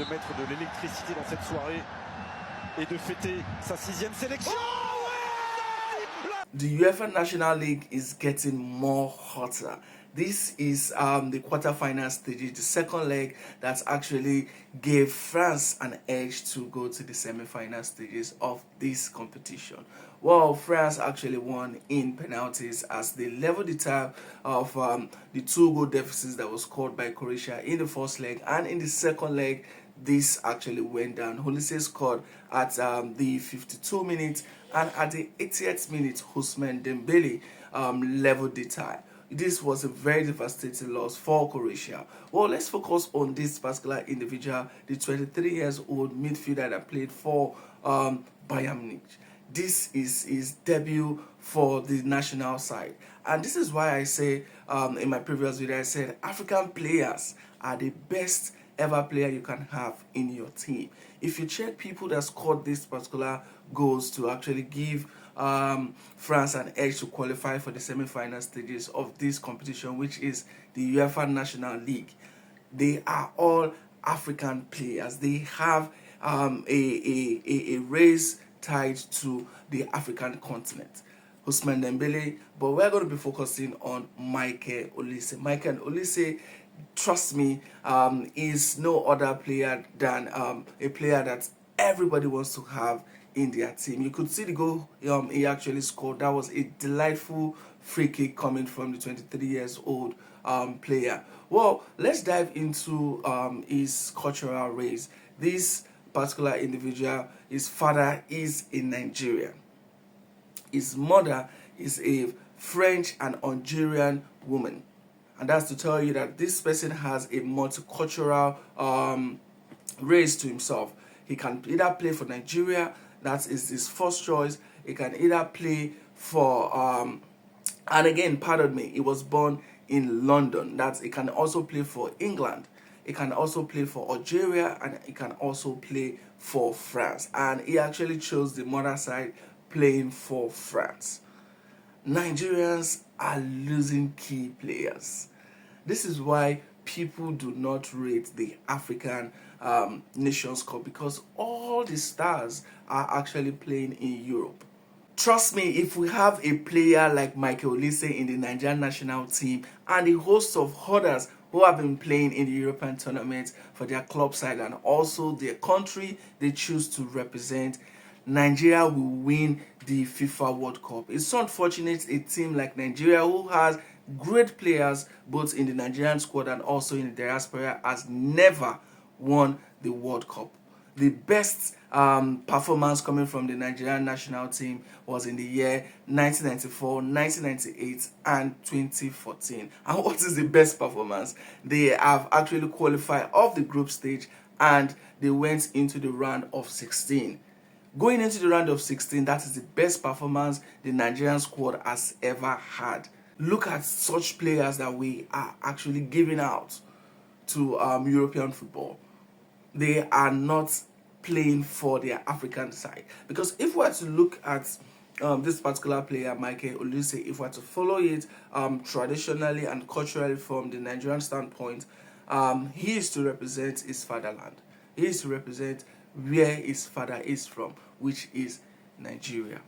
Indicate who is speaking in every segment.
Speaker 1: De mettre de l'électricité dans cette soirée et de fêter sa 6e sélection.
Speaker 2: The UEFA National League is getting more hotter. This is the quarterfinal stage, the second leg that actually gave France an edge to go to the semi-final stages of this competition. Well, France actually won in penalties as they leveled the tie of the 2-goal deficits that was scored by Croatia in the first leg, and in the second leg this actually went down. Olise scored at the 52 minutes, and at the 80th minute Ousmane Dembele leveled the tie. This was a very devastating loss for Croatia. Well, let's focus on this particular individual, the 23-year-old midfielder that played for Bayern Munich. This is his debut for the national side, and this is why I say in my previous video I said African players are the best ever player you can have in your team. If you check people that scored this particular goals to actually give France an edge to qualify for the semi-final stages of this competition, which is the UEFA National League, they are all African players. They have a race tied to the African continent. Ousmane Dembele, but we're going to be focusing on Michael Olise. Michael Olise, trust me, is no other player than a player that everybody wants to have in their team. You could see the goal he actually scored. That was a delightful free kick coming from the 23-year-old player. Well, let's dive into his cultural race. This particular individual, his father is in Nigeria. His mother is a French and Algerian woman. And that's to tell you that this person has a multicultural race to himself. He can either play for Nigeria, that is his first choice. He can either play for, and again, pardon me, he was born in London. He can also play for England. He can also play for Algeria, and he can also play for France. And he actually chose the mother side, playing for France. Nigerians are losing key players. This is why people do not rate the African Nations Cup, because all the stars are actually playing in Europe. Trust me, if we have a player like Michael Olise in the Nigerian national team and a host of others who have been playing in the European tournaments for their club side and also their country they choose to represent, Nigeria will win the FIFA World Cup. It's so unfortunate a team like Nigeria, who has great players both in the Nigerian squad and also in the diaspora, has never won the World Cup. The best performance coming from the Nigerian national team was in the year 1994, 1998 and 2014. And what is the best performance? They have actually qualified off the group stage and they went into the round of 16. Going into the round of 16, that is the best performance the Nigerian squad has ever had. Look at such players that we are actually giving out to European football. They are not playing for their African side. Because if we were to look at this particular player, Michael Olise, if we were to follow it traditionally and culturally from the Nigerian standpoint, he is to represent his fatherland. He is to represent where his father is from, which is Nigeria.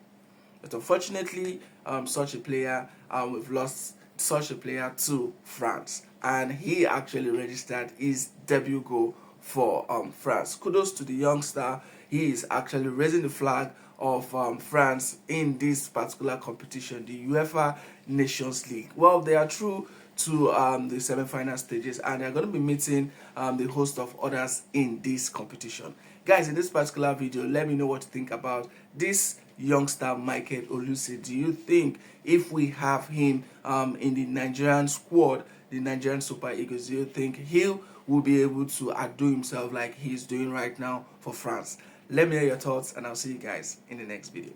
Speaker 2: But unfortunately, such a player, we've lost such a player to France, and he actually registered his debut goal for France. Kudos to the youngster. He is actually raising the flag of France in this particular competition, the UEFA Nations League. Well, they are through to the semi-final stages, and they're going to be meeting the host of others in this competition. Guys, in this particular video, let me know what you think about this youngster Michael Olise. Do you think if we have him in the Nigerian squad, the Nigerian Super Eagles, do you think he will be able to outdo himself like he's doing right now for France? Let me know your thoughts, and I'll see you guys in the next video.